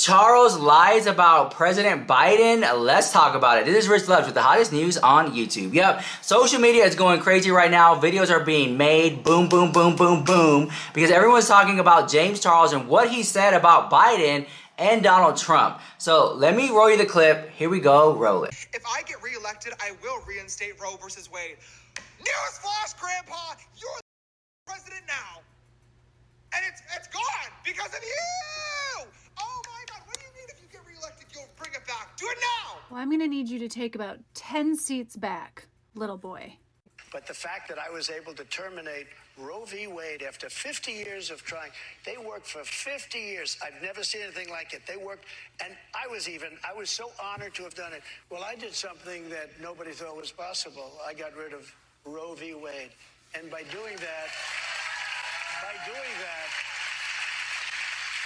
Charles lies about President Biden. Let's talk about it. This is Rich Loves with the hottest news on YouTube. Yep, social media is going crazy right now. Videos are being made. Boom, boom, boom, boom, boom. Because everyone's talking about James Charles and what he said about Biden and Donald Trump. So let me roll you the clip. Here we go. Roll it. If I get reelected, I will reinstate Roe versus Wade. Newsflash, Grandpa, you're the president now. And it's gone because of you! Oh my God, what do you mean if you get reelected, you'll bring it back? Do it now! Well, I'm gonna need you to take about 10 seats back, little boy. But the fact that I was able to terminate Roe v. Wade after 50 years of trying, they worked for 50 years. I've never seen anything like it. They worked, and I was so honored to have done it. Well, I did something that nobody thought was possible. I got rid of Roe v. Wade. And by doing that,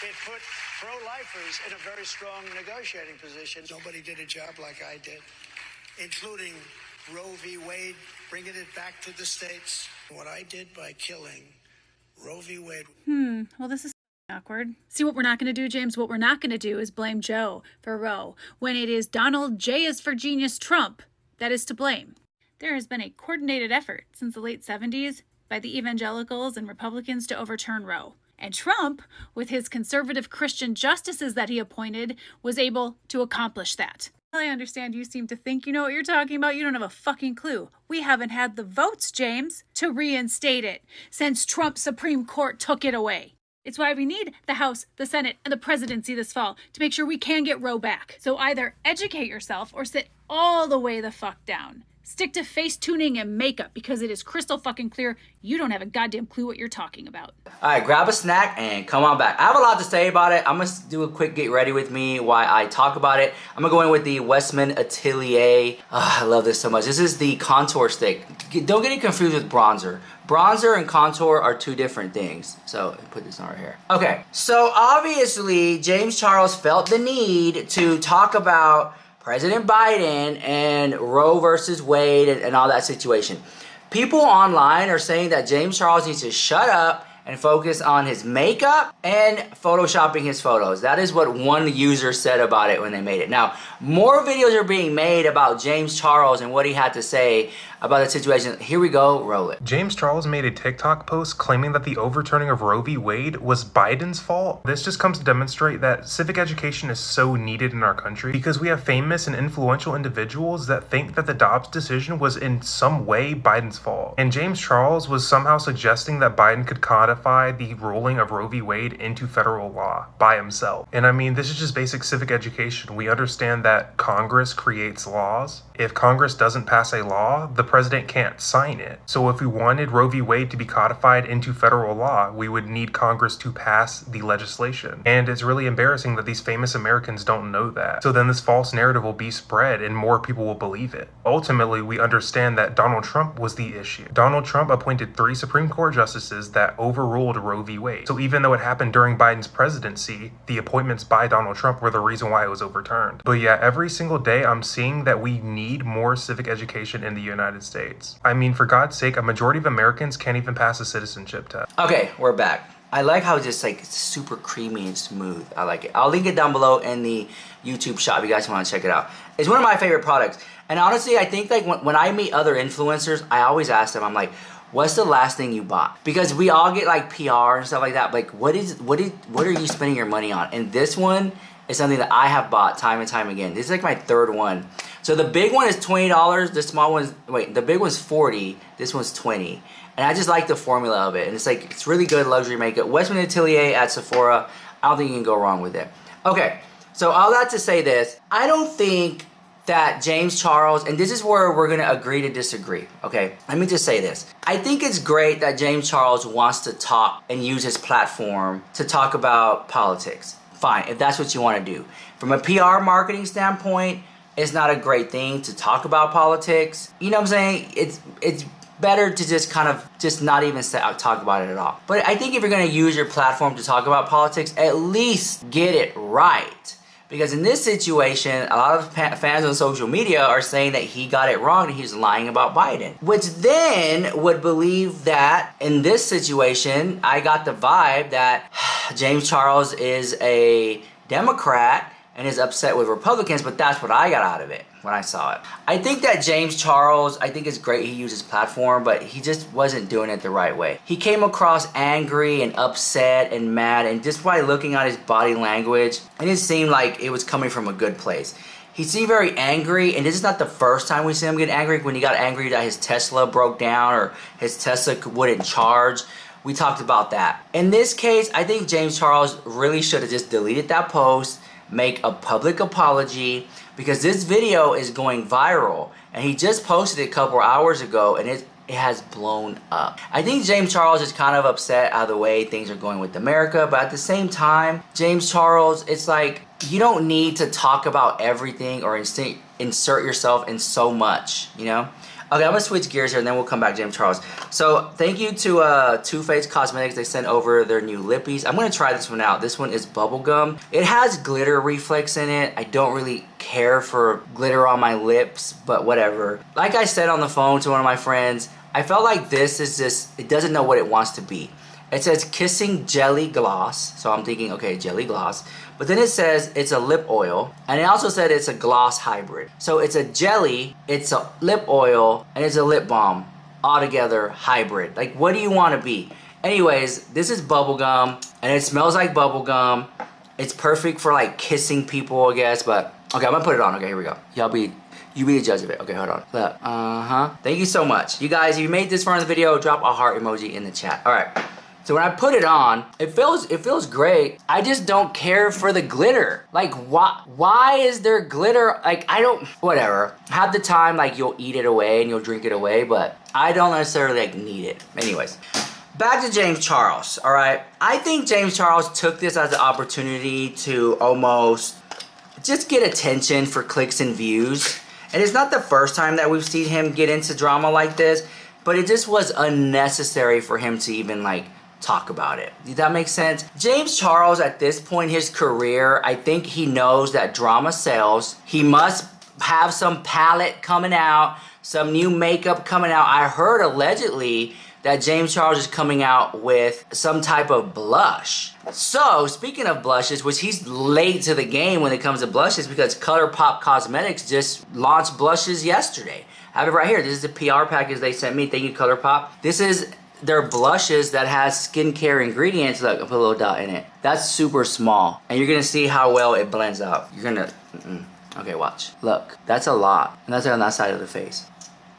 it put pro-lifers in a very strong negotiating position. Nobody did a job like I did, including Roe v. Wade, bringing it back to the states. What I did by killing Roe v. Wade. Well, this is awkward. See what we're not going to do, James? What we're not going to do is blame Joe for Roe when it is Donald J is for genius Trump that is to blame. There has been a coordinated effort since the late 70s by the evangelicals and Republicans to overturn Roe. And Trump, with his conservative Christian justices that he appointed, was able to accomplish that. I understand you seem to think you know what you're talking about. You don't have a fucking clue. We haven't had the votes, James, to reinstate it since Trump's Supreme Court took it away. It's why we need the House, the Senate, and the presidency this fall to make sure we can get Roe back. So either educate yourself or sit all the way the fuck down. Stick to face tuning and makeup because it is crystal fucking clear you don't have a goddamn clue what you're talking about. All right, grab a snack and come on back. I have a lot to say about it. I'm going to do a quick get ready with me while I talk about it. I'm going to go in with the Westman Atelier. Oh, I love this so much. This is the contour stick. Don't get it confused with bronzer. Bronzer and contour are two different things. So put this on right here. Okay, so obviously James Charles felt the need to talk about President Biden and Roe versus Wade and all that situation. People online are saying that James Charles needs to shut up and focus on his makeup and photoshopping his photos. That is what one user said about it when they made it. Now, more videos are being made about James Charles and what he had to say about the situation. Here we go, roll it. James Charles made a TikTok post claiming that the overturning of Roe v. Wade was Biden's fault. This just comes to demonstrate that civic education is so needed in our country because we have famous and influential individuals that think that the Dobbs decision was in some way Biden's fault. And James Charles was somehow suggesting that Biden could codify the ruling of Roe v. Wade into federal law by himself. And I mean, this is just basic civic education. We understand that Congress creates laws. If Congress doesn't pass a law, the president can't sign it. So if we wanted Roe v. Wade to be codified into federal law, we would need Congress to pass the legislation. And it's really embarrassing that these famous Americans don't know that. So then this false narrative will be spread and more people will believe it. Ultimately, we understand that Donald Trump was the issue. Donald Trump appointed 3 Supreme Court justices that overruled Roe v. Wade. So even though it happened during Biden's presidency, the appointments by Donald Trump were the reason why it was overturned. But yeah, every single day I'm seeing that we need more civic education in the United States. I mean, for God's sake, a majority of Americans can't even pass a citizenship test. Okay, we're back. I like how it's just like super creamy and smooth. I like it. I'll link it down below in the YouTube shop if you guys want to check it out. It's one of my favorite products. And honestly, I think like when I meet other influencers, I always ask them, I'm like, what's the last thing you bought? Because we all get like PR and stuff like that. Like, what are you spending your money on? And this one is something that I have bought time and time again. This is like my 3rd one. So the big one is $20. The small one's, the big one's $40. This one's $20. And I just like the formula of it. And it's like, it's really good luxury makeup. Westman Atelier at Sephora. I don't think you can go wrong with it. Okay, so all that to say this, I don't think that James Charles, and this is where we're gonna agree to disagree, okay? Let me just say this. I think it's great that James Charles wants to talk and use his platform to talk about politics. Fine, if that's what you wanna do. From a PR marketing standpoint, it's not a great thing to talk about politics. You know what I'm saying? It's better to just kind of just not even talk about it at all. But I think if you're gonna use your platform to talk about politics, at least get it right. Because in this situation, a lot of fans on social media are saying that he got it wrong and he's lying about Biden. Which then would believe that in this situation, I got the vibe that James Charles is a Democrat and is upset with Republicans, but that's what I got out of it when I saw it. I think that James Charles, I think it's great he used his platform, but he just wasn't doing it the right way. He came across angry and upset and mad, and just by looking at his body language, it didn't seem like it was coming from a good place. He seemed very angry, and this is not the first time we see him get angry. When he got angry that his Tesla broke down or his Tesla wouldn't charge, we talked about that. In this case, I think James Charles really should have just deleted that post, make a public apology, because this video is going viral, and he just posted it a couple hours ago, and it has blown up. I think James Charles is kind of upset how the way things are going with America, but at the same time, James Charles, it's like, you don't need to talk about everything or insert yourself in so much, you know? Okay, I'm gonna switch gears here and then we'll come back to James Charles. So thank you to Too Faced Cosmetics. They sent over their new lippies. I'm gonna try this one out. This one is bubblegum. It has glitter reflex in it. I don't really care for glitter on my lips, but whatever. Like I said on the phone to one of my friends, I felt like this is just, it doesn't know what it wants to be. It says Kissing Jelly Gloss. So I'm thinking, okay, jelly gloss. But then it says it's a lip oil. And it also said it's a gloss hybrid. So it's a jelly, it's a lip oil, and it's a lip balm. Altogether hybrid. Like, what do you want to be? Anyways, this is bubblegum. And it smells like bubblegum. It's perfect for like kissing people, I guess. But, okay, I'm going to put it on. Okay, here we go. You be the judge of it. Okay, hold on. Look. Thank you so much. You guys, if you made this far in the video, drop a heart emoji in the chat. All right. So when I put it on, it feels great. I just don't care for the glitter. Like, why is there glitter? Like, I don't, whatever. Half the time, like, you'll eat it away and you'll drink it away, but I don't necessarily, like, need it. Anyways, back to James Charles, all right? I think James Charles took this as an opportunity to almost just get attention for clicks and views. And it's not the first time that we've seen him get into drama like this, but it just was unnecessary for him to even, like, talk about it. Did that make sense? James Charles, at this point in his career, I think he knows that drama sells. He must have some palette coming out, some new makeup coming out. I heard allegedly that James Charles is coming out with some type of blush. So, speaking of blushes, which he's late to the game when it comes to blushes because ColourPop Cosmetics just launched blushes yesterday. I have it right here. This is the PR package they sent me. Thank you, ColourPop. This is their blushes that has skincare ingredients. Look, I put a little dot in it. That's super small. And you're gonna see how well it blends out. You're gonna, okay, watch. Look, that's a lot. And that's on that side of the face.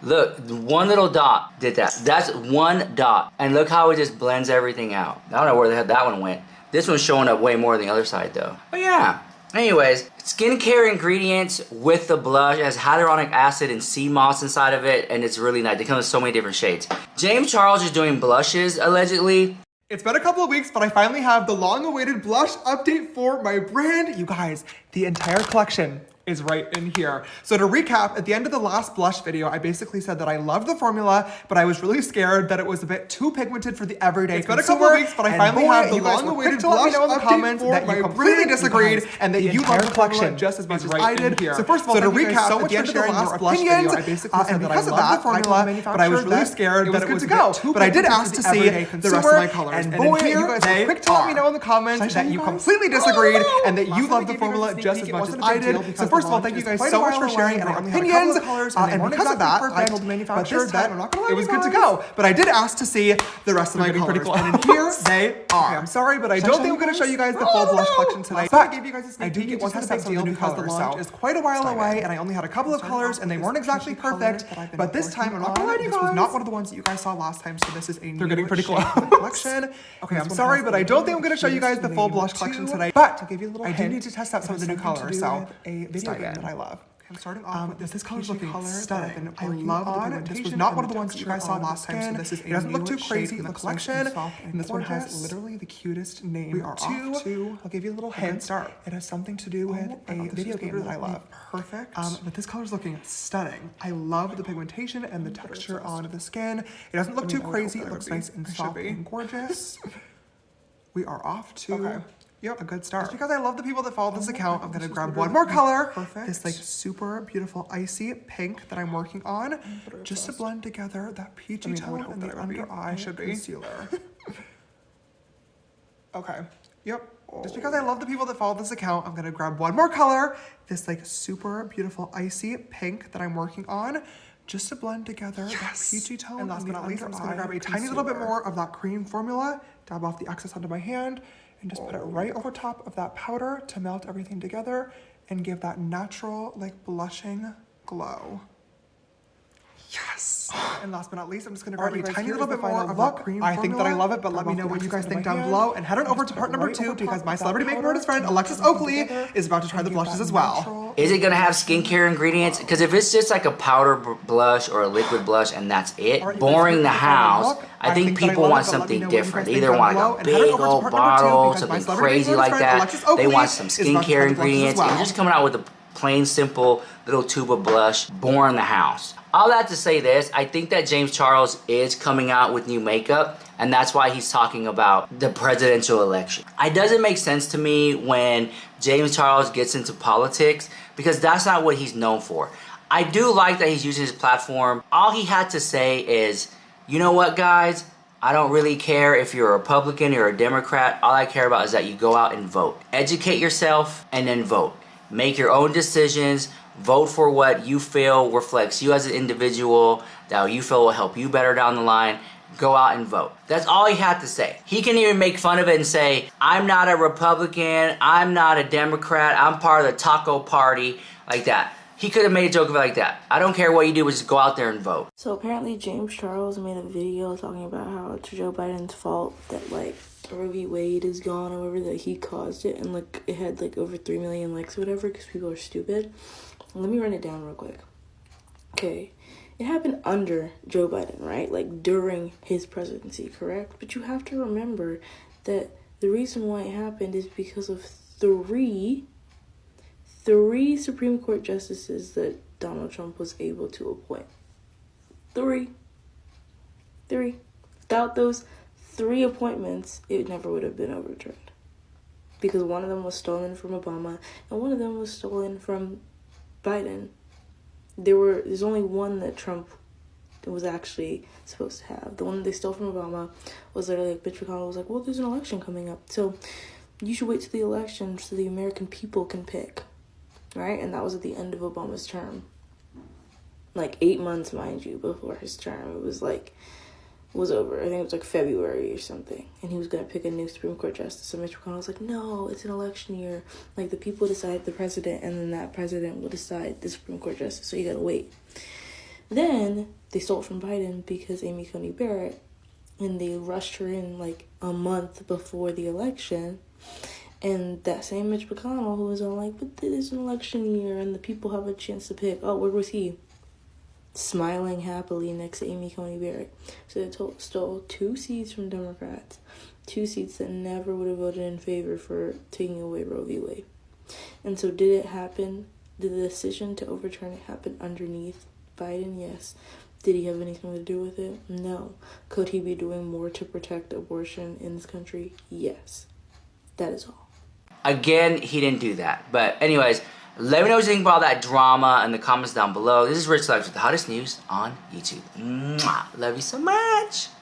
Look, one little dot did that. That's one dot. And look how it just blends everything out. I don't know where the heck that one went. This one's showing up way more than the other side though. But yeah. Anyways, skincare ingredients with the blush. It has hyaluronic acid and sea moss inside of it, and it's really nice. They come in so many different shades. James Charles is doing blushes, allegedly. It's been a couple of weeks, but I finally have the long-awaited blush update for my brand. You guys, the entire collection is right in here. So to recap, at the end of the last blush video, I basically said that I loved the formula, but I was really scared that it was a bit too pigmented for the everyday consumer. It's been a couple of weeks, but I finally have the long-awaited blush update in the comments that you completely disagreed and that you loved the collection just as much as I did. So first of all, to recap, at the end of the last blush video, I basically said that I loved the formula, but I was really scared that it was a bit too pigmented. But I did ask to see the rest of my colors, and boy, you guys were quick to let me know in the comments that you completely disagreed and that you loved the formula just as much as I did. So first of all, thank you guys so much for sharing your opinions, and because of that, I told the manufacturer that it was good to go. But I did ask to see the rest of my colors, and in here they are. Okay, I'm sorry, but I don't think I'm going to show you guys the full blush collection tonight. But I do need to test out some of the new colors. So it's quite a while away, and I only had a couple of colors, and they weren't exactly perfect. But this time, I'm not going to lie to you guys, this was not one of the ones that you guys saw last time. So this is a new getting pretty close collection. Okay, I'm sorry, but I don't think I'm going to show you guys the full blush collection tonight. But I do need to test out some of the new colors. So a video game that I love. I'm starting off with this color's looking stunning. I love the pigmentation. This was not one of the ones that you guys saw last time, so this is it doesn't look too crazy in the collection. And this one has literally the cutest name. We are off to, I'll give you a little hint. It has something to do with a video game that I love. Perfect. But this color's looking stunning. I love the pigmentation and the texture on the skin. It doesn't look too crazy. It looks nice and soft and gorgeous. We are off to a good start. Just because I love the people that follow this account, I'm gonna grab one more color. Perfect. This like super beautiful icy pink that I'm working on, just to blend together that peachy tone and the under eye concealer. Okay, Yep. Just because I love the people that follow this account, I'm gonna grab one more color, this like super beautiful icy pink that I'm working on, just to blend together that peachy tone. And last but not least, I'm just gonna grab a tiny little bit more of that cream formula, dab off the excess onto my hand, and just put it right over top of that powder to melt everything together and give that natural, like, blushing glow. Yes! And last but not least, I'm just gonna grab a tiny little bit more of that cream formula. I think that I love it, but let me know what you guys think down below. And head on over to part number 2 because my celebrity makeup artist friend, Alexis Oakley, is about to try the blushes as well. Is it gonna have skincare ingredients? Because if it's just like a powder blush or a liquid blush and that's it, boring the house, I think people want something different. They either want like a big old bottle, something crazy like that. They want some skincare ingredients. And you're just coming out with a plain, simple little tube of blush, boring the house. All that to say this, I think that James Charles is coming out with new makeup, and that's why he's talking about the presidential election. It doesn't make sense to me when James Charles gets into politics, because that's not what he's known for. I do like that he's using his platform. All he had to say is, you know what, guys? I don't really care if you're a Republican or a Democrat. All I care about is that you go out and vote. Educate yourself and then vote. Make your own decisions. Vote for what you feel reflects you as an individual, that you feel will help you better down the line. Go out and vote. That's all he had to say. He can even make fun of it and say, I'm not a Republican, I'm not a Democrat, I'm part of the taco party, like that. He could have made a joke of it like that. I don't care what you do, just go out there and vote. So apparently James Charles made a video talking about how it's Joe Biden's fault that like Roe v. Wade is gone or whatever, that he caused it, and like it had like over 3 million likes or whatever because people are stupid. Let me run it down real quick. Okay, it happened under Joe Biden, right? Like during his presidency, correct? But you have to remember that the reason why it happened is because of three Supreme Court justices that Donald Trump was able to appoint. Three. Without those 3 appointments, it never would have been overturned. Because one of them was stolen from Obama, and one of them was stolen from Biden. There's only one that Trump was actually supposed to have. The one that they stole from Obama was literally like, Mitch McConnell was like, well, there's an election coming up, so you should wait till the election so the American people can pick, right? And that was at the end of Obama's term. Like 8 months, mind you, before his term. It was like, was over. I think it was like February or something. And he was going to pick a new Supreme Court justice. And Mitch McConnell was like, no, it's an election year. Like, the people decide the president, and then that president will decide the Supreme Court justice. So you got to wait. Then they stole it from Biden because Amy Coney Barrett, and they rushed her in like a month before the election. And that same Mitch McConnell who was all like, but it is an election year and the people have a chance to pick. Oh, where was he? Smiling happily next to Amy Coney Barrett. So they stole 2 seats from Democrats. 2 seats that never would have voted in favor for taking away Roe v. Wade. And so did it happen? Did the decision to overturn it happen underneath Biden? Yes. Did he have anything to do with it? No. Could he be doing more to protect abortion in this country? Yes. That is all. Again, he didn't do that. But anyways, let me know what you think about that drama in the comments down below. This is Rich Lex with the hottest news on YouTube. Mwah. Love you so much.